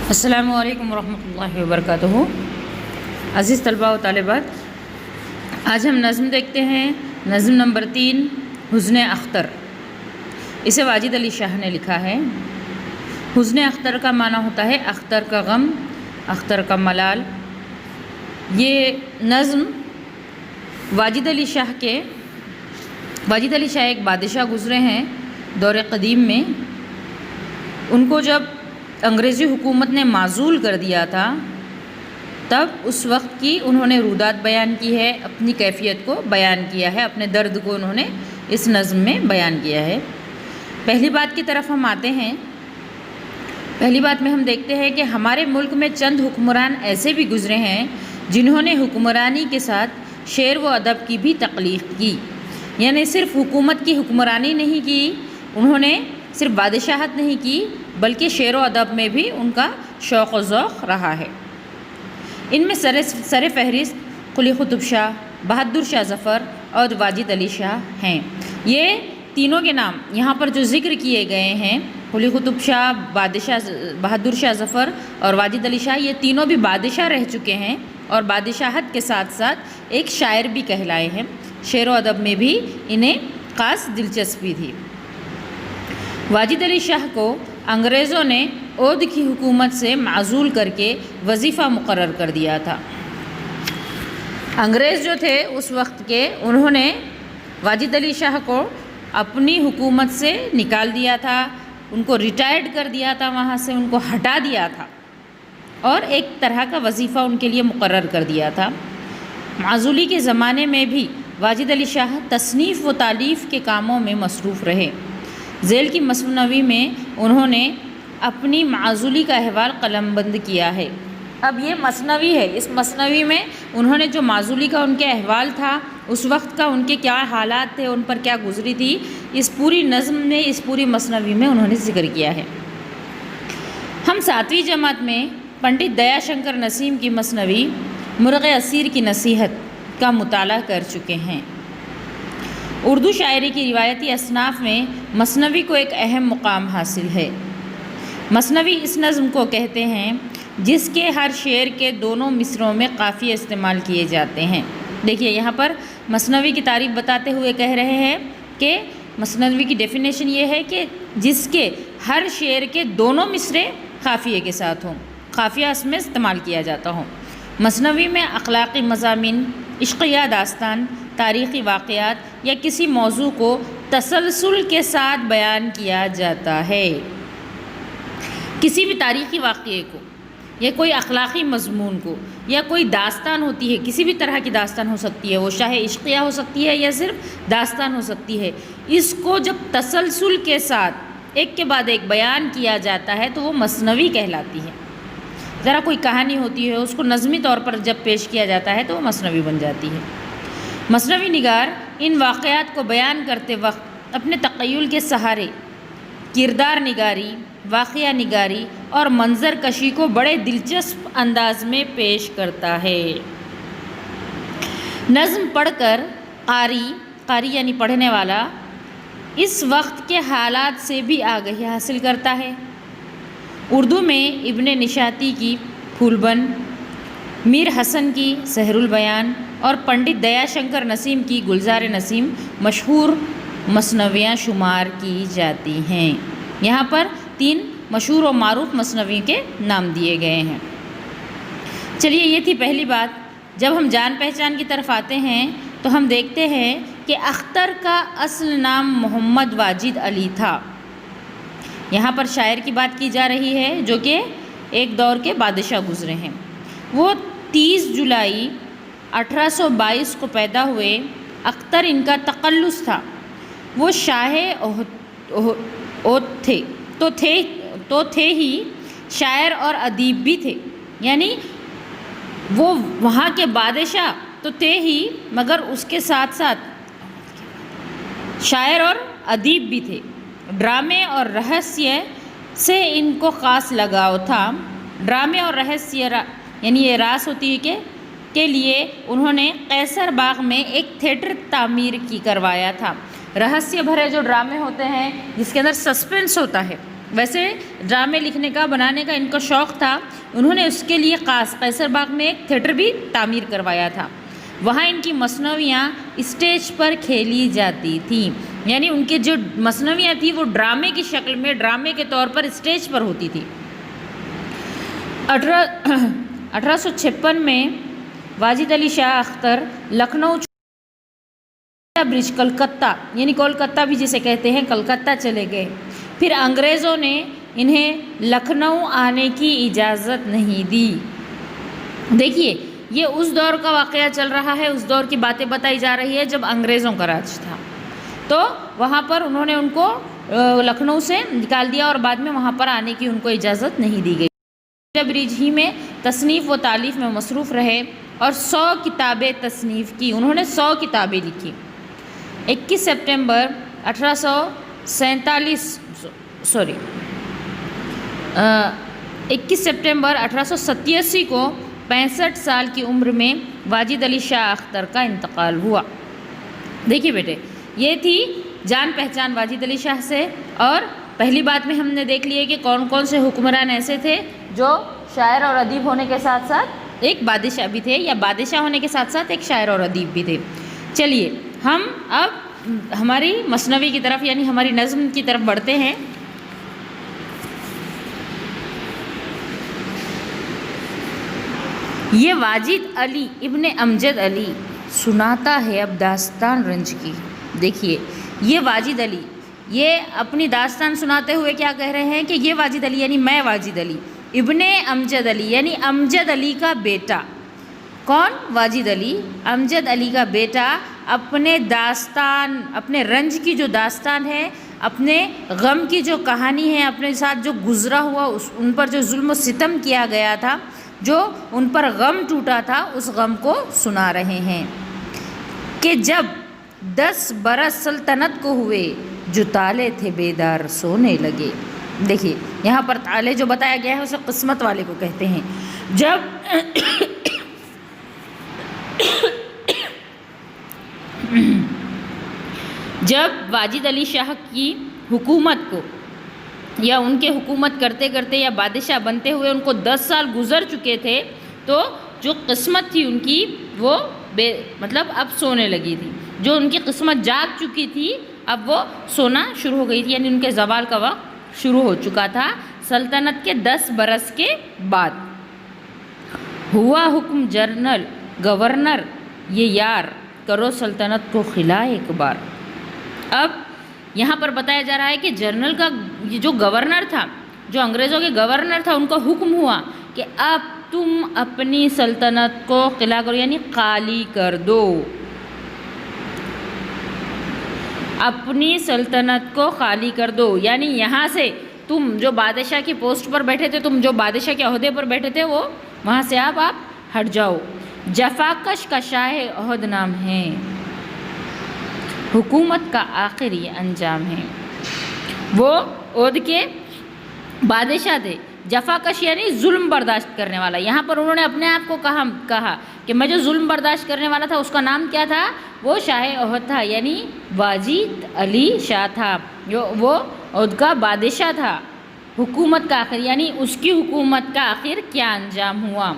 السلام علیکم ورحمۃ اللہ وبرکاتہ۔ عزیز طلباء و طالبات، آج ہم نظم دیکھتے ہیں۔ نظم نمبر 3، حزن اختر۔ اسے واجد علی شاہ نے لکھا ہے۔ حزن اختر کا معنی ہوتا ہے اختر کا غم، اختر کا ملال۔ یہ نظم واجد علی شاہ ایک بادشاہ گزرے ہیں دور قدیم میں۔ ان کو جب انگریزی حکومت نے معزول کر دیا تھا، تب اس وقت کی انہوں نے رودات بیان کی ہے، اپنی کیفیت کو بیان کیا ہے، اپنے درد کو انہوں نے اس نظم میں بیان کیا ہے۔ پہلی بات کی طرف ہم آتے ہیں۔ پہلی بات میں ہم دیکھتے ہیں کہ ہمارے ملک میں چند حکمران ایسے بھی گزرے ہیں جنہوں نے حکمرانی کے ساتھ شعر و ادب کی بھی تخلیق کی، یعنی صرف حکومت کی حکمرانی نہیں کی، انہوں نے صرف بادشاہت نہیں کی بلکہ شعر و ادب میں بھی ان کا شوق و ذوق رہا ہے۔ ان میں سر فہرست قلی قطب شاہ، بہادر شاہ ظفر اور واجد علی شاہ ہیں۔ یہ تینوں کے نام یہاں پر جو ذکر کیے گئے ہیں، قلی قطب شاہ، بہادر شاہ ظفر اور واجد علی شاہ، یہ تینوں بھی بادشاہ رہ چکے ہیں اور بادشاہت کے ساتھ ساتھ ایک شاعر بھی کہلائے ہیں۔ شعر و ادب میں بھی انہیں خاص دلچسپی تھی۔ واجد علی شاہ کو انگریزوں نے اودھ کی حکومت سے معزول کر کے وظیفہ مقرر کر دیا تھا۔ انگریز جو تھے اس وقت کے، انہوں نے واجد علی شاہ کو اپنی حکومت سے نکال دیا تھا، ان کو ریٹائرڈ کر دیا تھا، وہاں سے ان کو ہٹا دیا تھا اور ایک طرح کا وظیفہ ان کے لیے مقرر کر دیا تھا۔ معزولی کے زمانے میں بھی واجد علی شاہ تصنیف و تالیف کے کاموں میں مصروف رہے۔ ذیل کی مثنوی میں انہوں نے اپنی معزولی کا احوال قلم بند کیا ہے۔ اب یہ مثنوی ہے، اس مثنوی میں انہوں نے جو معزولی کا ان کے احوال تھا، اس وقت کا ان کے کیا حالات تھے، ان پر کیا گزری تھی، اس پوری نظم میں، اس پوری مثنوی میں انہوں نے ذکر کیا ہے۔ ہم 7ویں جماعت میں پنڈت دیا شنکر نسیم کی مثنوی مرغ اسیر کی نصیحت کا مطالعہ کر چکے ہیں۔ اردو شاعری کی روایتی اصناف میں مثنوی کو ایک اہم مقام حاصل ہے۔ مثنوی اس نظم کو کہتے ہیں جس کے ہر شعر کے دونوں مصرعوں میں قافیے استعمال کیے جاتے ہیں۔ دیکھیے یہاں پر مثنوی کی تعریف بتاتے ہوئے کہہ رہے ہیں کہ مثنوی کی ڈیفینیشن یہ ہے کہ جس کے ہر شعر کے دونوں مصرے قافیے کے ساتھ ہوں، قافیہ اس میں استعمال کیا جاتا ہوں۔ مثنوی میں اخلاقی مضامین، عشق یا داستان، تاریخی واقعات یا کسی موضوع کو تسلسل کے ساتھ بیان کیا جاتا ہے۔ کسی بھی تاریخی واقعے کو یا کوئی اخلاقی مضمون کو یا کوئی داستان ہوتی ہے، کسی بھی طرح کی داستان ہو سکتی ہے، وہ چاہے عشقیہ ہو سکتی ہے یا صرف داستان ہو سکتی ہے، اس کو جب تسلسل کے ساتھ ایک کے بعد ایک بیان کیا جاتا ہے تو وہ مثنوی کہلاتی ہے۔ ذرا کوئی کہانی ہوتی ہے، اس کو نظمی طور پر جب پیش کیا جاتا ہے تو وہ مثنوی بن جاتی ہے۔ مثنوی نگار ان واقعات کو بیان کرتے وقت اپنے تخیل کے سہارے کردار نگاری، واقعہ نگاری اور منظر کشی کو بڑے دلچسپ انداز میں پیش کرتا ہے۔ نظم پڑھ کر قاری یعنی پڑھنے والا اس وقت کے حالات سے بھی آگہی حاصل کرتا ہے۔ اردو میں ابن نشاطی کی پھول بن، میر حسن کی سحر البیان اور پنڈت دیا شنکر نسیم کی گلزار نسیم مشہور مثنویاں شمار کی جاتی ہیں۔ یہاں پر 3 مشہور و معروف مثنوی کے نام دیے گئے ہیں۔ چلیے یہ تھی پہلی بات۔ جب ہم جان پہچان کی طرف آتے ہیں تو ہم دیکھتے ہیں کہ اختر کا اصل نام محمد واجد علی تھا۔ یہاں پر شاعر کی بات کی جا رہی ہے جو کہ ایک دور کے بادشاہ گزرے ہیں۔ وہ 30 جولائی 1822 کو پیدا ہوئے۔ اختر ان کا تقلص تھا۔ وہ شاہ اودھ تھے تو تھے ہی شاعر اور ادیب بھی تھے، یعنی وہ وہاں کے بادشاہ تو تھے ہی مگر اس کے ساتھ ساتھ شاعر اور ادیب بھی تھے۔ ڈرامے اور رہسیہ سے ان کو خاص لگاؤ تھا۔ ڈرامے اور رہسیہ یعنی یہ راز ہوتی ہے کے لیے انہوں نے قیصر باغ میں ایک تھیٹر تعمیر کروایا تھا۔ رہسیہ بھرے جو ڈرامے ہوتے ہیں جس کے اندر سسپنس ہوتا ہے، ویسے ڈرامے لکھنے کا بنانے کا ان کا شوق تھا. انہوں نے اس کے لیے قیصر باغ میں ایک تھیٹر بھی تعمیر کروایا تھا. وہاں ان کی مصنوعیاں اسٹیج پر کھیلی جاتی تھیں. یعنی ان کے جو مصنوعیاں تھیں وہ ڈرامے کی شکل میں، ڈرامے کے طور پر اسٹیج پر ہوتی تھی. 1856 میں واجد علی شاہ اختر لکھنؤ برج کلکتہ، یعنی کولکتہ بھی جسے کہتے ہیں، کلکتہ چلے گئے. پھر انگریزوں نے انہیں لکھنؤ آنے کی اجازت نہیں دی. دیکھیے یہ اس دور کا واقعہ چل رہا ہے، اس دور کی باتیں بتائی جا رہی ہے جب انگریزوں کا راج تھا. تو وہاں پر انہوں نے ان کو لکھنؤ سے نکال دیا اور بعد میں وہاں پر آنے کی ان کو اجازت نہیں دی گئی. برج ہی میں تصنیف و تالیف میں مصروف رہے اور 100 کتابیں تصنیف کی. انہوں نے 100 کتابیں لکھی. 21 سپٹمبر 1887 کو 65 سال کی عمر میں واجد علی شاہ اختر کا انتقال ہوا. دیکھیے بیٹے، یہ تھی جان پہچان واجد علی شاہ سے. اور پہلی بات میں ہم نے دیکھ لیے کہ کون کون سے حکمران ایسے تھے جو شاعر اور ادیب ہونے کے ساتھ ساتھ ایک بادشاہ بھی تھے، یا بادشاہ ہونے کے ساتھ ساتھ ایک شاعر اور ادیب بھی تھے. چلیے ہم اب ہماری مثنوی کی طرف، یعنی ہماری نظم کی طرف بڑھتے ہیں. یہ واجد علی ابن امجد علی سناتا ہے اب داستان رنج کی. دیکھیے یہ واجد علی، یہ اپنی داستان سناتے ہوئے کیا کہہ رہے ہیں کہ یہ واجد علی یعنی میں واجد علی، ابن امجد علی یعنی امجد علی کا بیٹا. کون؟ واجد علی، امجد علی کا بیٹا اپنے داستان، اپنے رنج کی جو داستان ہے، اپنے غم کی جو کہانی ہے، اپنے ساتھ جو گزرا ہوا، ان پر جو ظلم و ستم کیا گیا تھا، جو ان پر غم ٹوٹا تھا، اس غم کو سنا رہے ہیں. کہ جب 10 برس سلطنت کو ہوئے، جو تالے تھے بیدار سونے لگے. دیکھیے یہاں پر تالے جو بتایا گیا ہے اسے قسمت والے کو کہتے ہیں. جب واجد علی شاہ کی حکومت کو، یا ان کے حکومت کرتے کرتے یا بادشاہ بنتے ہوئے ان کو 10 سال گزر چکے تھے، تو جو قسمت تھی ان کی وہ مطلب اب سونے لگی تھی. جو ان کی قسمت جاگ چکی تھی اب وہ سونا شروع ہو گئی تھی، یعنی ان کے زوال کا وقت شروع ہو چکا تھا سلطنت کے 10 برس کے بعد. ہوا حکم جنرل گورنر یہ یار، کرو سلطنت کو خلا ایک بار. اب یہاں پر بتایا جا رہا ہے کہ جنرل کا یہ جو گورنر تھا، جو انگریزوں کے گورنر تھا، ان کو حکم ہوا کہ اب تم اپنی سلطنت کو خلا کرو، یعنی خالی کر دو. اپنی سلطنت کو خالی کر دو، یعنی یہاں سے تم جو بادشاہ کی پوسٹ پر بیٹھے تھے، تم جو بادشاہ کے عہدے پر بیٹھے تھے، وہ وہاں سے آپ ہٹ جاؤ. جفاکش کا شاہ عہد نام ہے، حکومت کا آخر یہ انجام ہے. وہ عہد کے بادشاہ تھے. جفاکش یعنی ظلم برداشت کرنے والا. یہاں پر انہوں نے اپنے آپ کو کہا کہ میں جو ظلم برداشت کرنے والا تھا اس کا نام کیا تھا؟ وہ شاہ عہد تھا، یعنی واجد علی شاہ تھا، جو وہ عہد کا بادشاہ تھا. حکومت کا آخر یعنی اس کی حکومت کا آخر کیا انجام ہوا.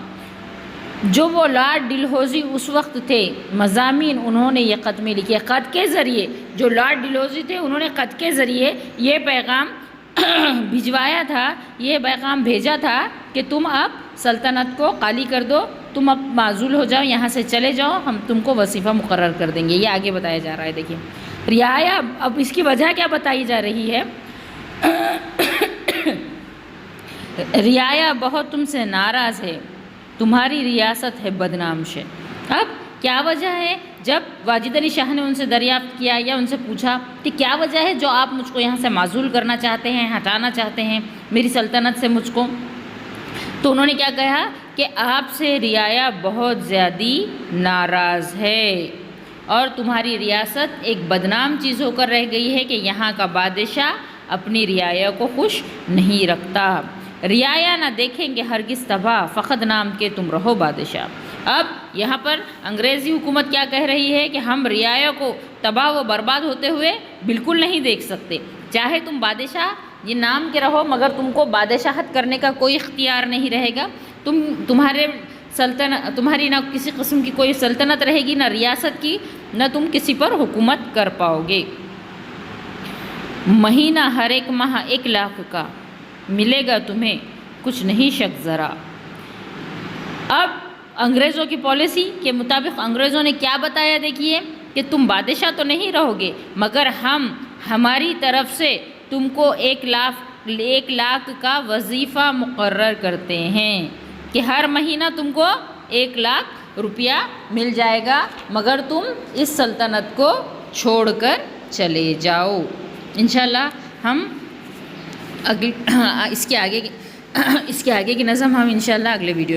جو وہ لارڈ ڈلہوزی اس وقت تھے، مضامین انہوں نے یہ خط میں لکھے. خط کے ذریعے، جو لارڈ ڈلہوزی تھے انہوں نے خط کے ذریعے یہ پیغام بھجوایا تھا، یہ پیغام بھیجا تھا کہ تم اب سلطنت کو خالی کر دو، تم اب معزول ہو جاؤ، یہاں سے چلے جاؤ، ہم تم کو وظیفہ مقرر کر دیں گے. یہ آگے بتایا جا رہا ہے. دیکھیے رعایا، اب اس کی وجہ کیا بتائی جا رہی ہے؟ رعایا بہت تم سے ناراض ہے، تمہاری ریاست ہے بدنام سے. اب کیا وجہ ہے؟ جب واجد علی شاہ نے ان سے دریافت کیا یا ان سے پوچھا کہ کیا وجہ ہے جو آپ مجھ کو یہاں سے معزول کرنا چاہتے ہیں، ہٹانا چاہتے ہیں میری سلطنت سے مجھ کو، تو انہوں نے کیا کہا کہ آپ سے رعایا بہت زیادہ ناراض ہے اور تمہاری ریاست ایک بدنام چیز ہو کر رہ گئی ہے کہ یہاں کا بادشاہ اپنی رعایا کو خوش نہیں رکھتا. رعایا نہ دیکھیں گے ہرگز تباہ، فقط نام کے تم رہو بادشاہ. اب یہاں پر انگریزی حکومت کیا کہہ رہی ہے کہ ہم رعایا کو تباہ و برباد ہوتے ہوئے بالکل نہیں دیکھ سکتے، چاہے تم بادشاہ یہ نام کے رہو مگر تم کو بادشاہت کرنے کا کوئی اختیار نہیں رہے گا. تمہاری نہ کسی قسم کی کوئی سلطنت رہے گی، نہ ریاست کی، نہ تم کسی پر حکومت کر پاؤ گے. مہینہ ہر ایک ماہ 1 لاکھ کا ملے گا تمہیں، کچھ نہیں شک ذرا. اب انگریزوں کی پالیسی کے مطابق انگریزوں نے کیا بتایا دیکھیے کہ تم بادشاہ تو نہیں رہو گے مگر ہماری طرف سے تم کو 1 لاکھ کا وظیفہ مقرر کرتے ہیں کہ ہر مہینہ تم کو 1 لاکھ روپیہ مل جائے گا مگر تم اس سلطنت کو چھوڑ کر چلے جاؤ. انشاءاللہ ہم اس کے آگے کی نظم ہم انشاءاللہ اگلے ویڈیو میں